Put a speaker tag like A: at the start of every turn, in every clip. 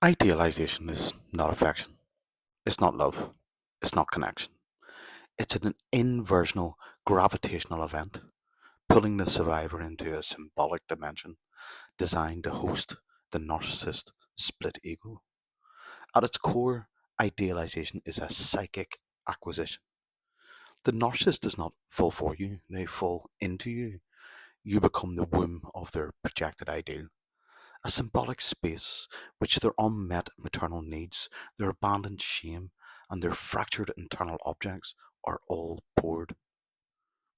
A: Idealization is not affection. It's not love. It's not connection. It's an inversional gravitational event, pulling the survivor into a symbolic dimension designed to host the narcissist split ego. At its core, idealization is a psychic acquisition. The narcissist does not fall for you, they fall into you. You become the womb of their projected ideal, a symbolic space which their unmet maternal needs, their abandoned shame, and their fractured internal objects are all poured.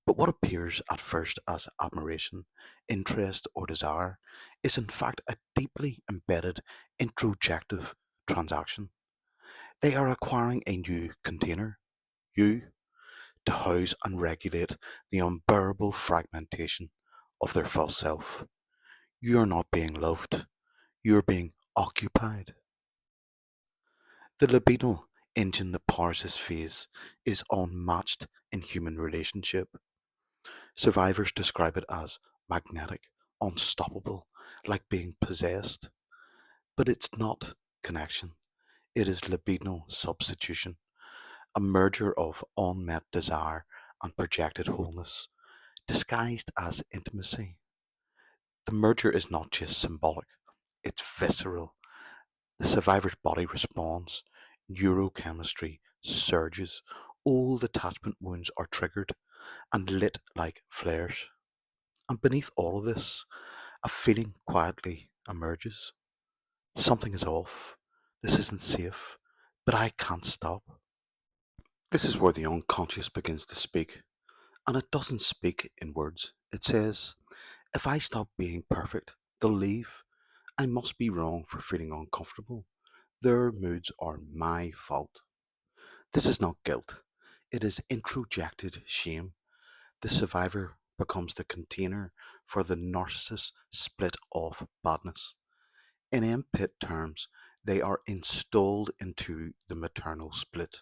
A: But what appears at first as admiration, interest, or desire is in fact a deeply embedded introjective transaction. They are acquiring a new container, you, to house and regulate the unbearable fragmentation of their false self. You are not being loved, you are being occupied. The libidinal engine that powers this phase is unmatched in human relationship. Survivors describe it as magnetic, unstoppable, like being possessed. But it's not connection, it is libidinal substitution, a merger of unmet desire and projected wholeness, disguised as intimacy. The merger is not just symbolic, it's visceral. The survivor's body responds, neurochemistry surges, old attachment wounds are triggered and lit like flares. And beneath all of this, a feeling quietly emerges. Something is off. This isn't safe, but I can't stop. This is where the unconscious begins to speak, and it doesn't speak in words. It says, if I stop being perfect, they'll leave. I must be wrong for feeling uncomfortable. Their moods are my fault. This is not guilt. It is introjected shame. The survivor becomes the container for the narcissist's split off badness. In unmet terms, they are installed into the maternal split.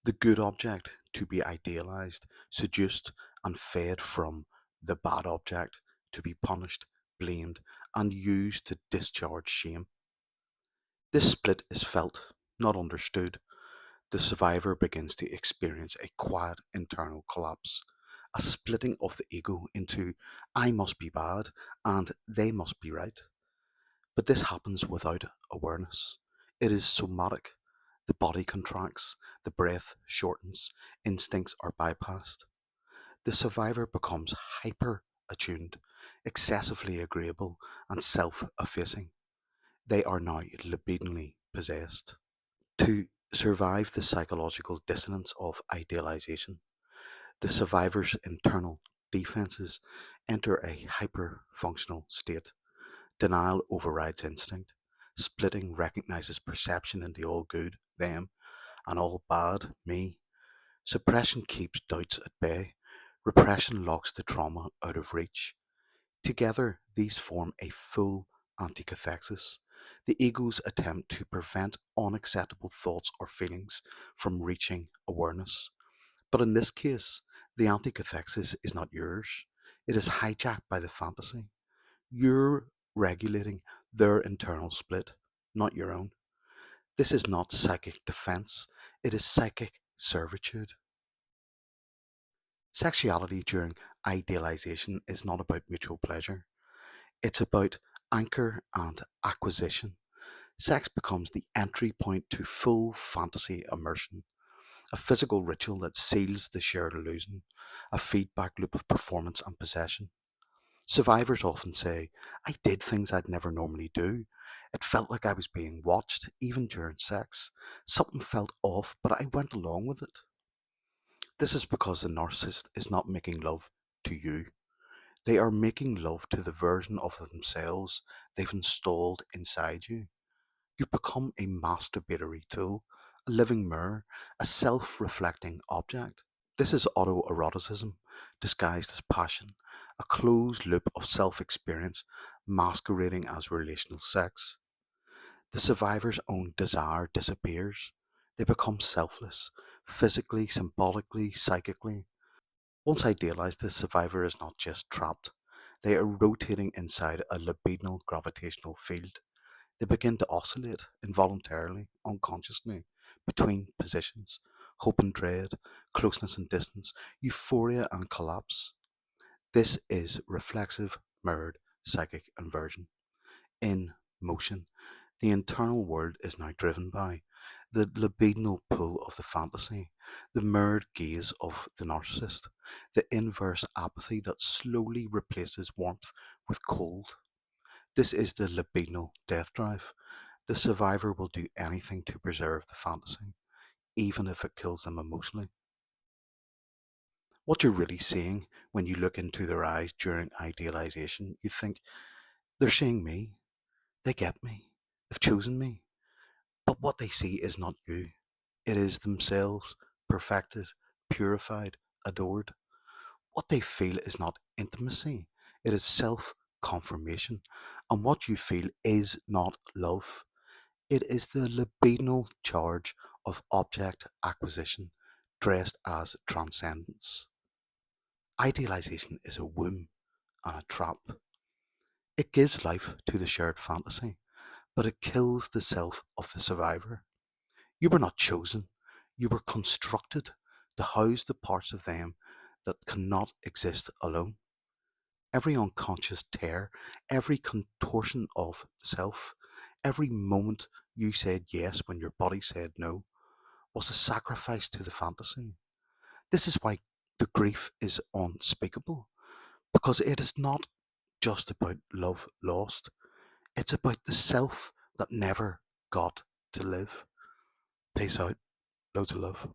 A: The good object to be idealized, seduced, and fed from the bad object to be punished, blamed, and used to discharge shame. This split is felt, not understood. The survivor begins to experience a quiet internal collapse, a splitting of the ego into I must be bad and they must be right. But this happens without awareness. It is somatic. The body contracts, the breath shortens, instincts are bypassed. The survivor becomes hyper attuned, excessively agreeable, and self effacing. They are now libidinally possessed. To survive the psychological dissonance of idealization, the survivor's internal defenses enter a hyper-functional state. Denial overrides instinct. Splitting recognizes perception in the all good, them, and all bad, me. Suppression keeps doubts at bay. Repression locks the trauma out of reach. Together, these form a full anticathexis, the ego's attempt to prevent unacceptable thoughts or feelings from reaching awareness. But in this case, the anticathexis is not yours. It is hijacked by the fantasy. You're regulating their internal split, not your own. This is not psychic defense, it is psychic servitude. Sexuality during idealization is not about mutual pleasure. It's about anchor and acquisition. Sex becomes the entry point to full fantasy immersion, a physical ritual that seals the shared illusion, a feedback loop of performance and possession. Survivors often say, I did things I'd never normally do. It felt like I was being watched, even during sex. Something felt off, but I went along with it. This is because the narcissist is not making love to you. They are making love to the version of themselves they've installed inside you. You've become a masturbatory tool, a living mirror, a self reflecting object. This is autoeroticism disguised as passion, a closed loop of self experience masquerading as relational sex. The survivor's own desire disappears. They become selfless, physically, symbolically, psychically. Once idealized, the survivor is not just trapped, they are rotating inside a libidinal gravitational field. They begin to oscillate involuntarily, unconsciously, between positions, hope and dread, closeness and distance, euphoria and collapse. This is reflexive, mirrored psychic inversion. In motion, the internal world is now driven by the libidinal pull of the fantasy, the mirrored gaze of the narcissist, the inverse apathy that slowly replaces warmth with cold. This is the libidinal death drive. The survivor will do anything to preserve the fantasy, even if it kills them emotionally. What you're really seeing when you look into their eyes during idealization, you think, they're seeing me, they get me, they've chosen me. But what they see is not you. It is themselves, perfected, purified, adored. What they feel is not intimacy, it is self confirmation. And what you feel is not love, it is the libidinal charge of object acquisition dressed as transcendence. Idealization is a womb and a trap. It gives life to the shared fantasy, but it kills the self of the survivor. You were not chosen, you were constructed to house the parts of them that cannot exist alone. Every unconscious tear, every contortion of self, every moment you said yes when your body said no, was a sacrifice to the fantasy. This is why the grief is unspeakable, because it is not just about love lost, it's about the self that never got to live. Peace out. Loads of love.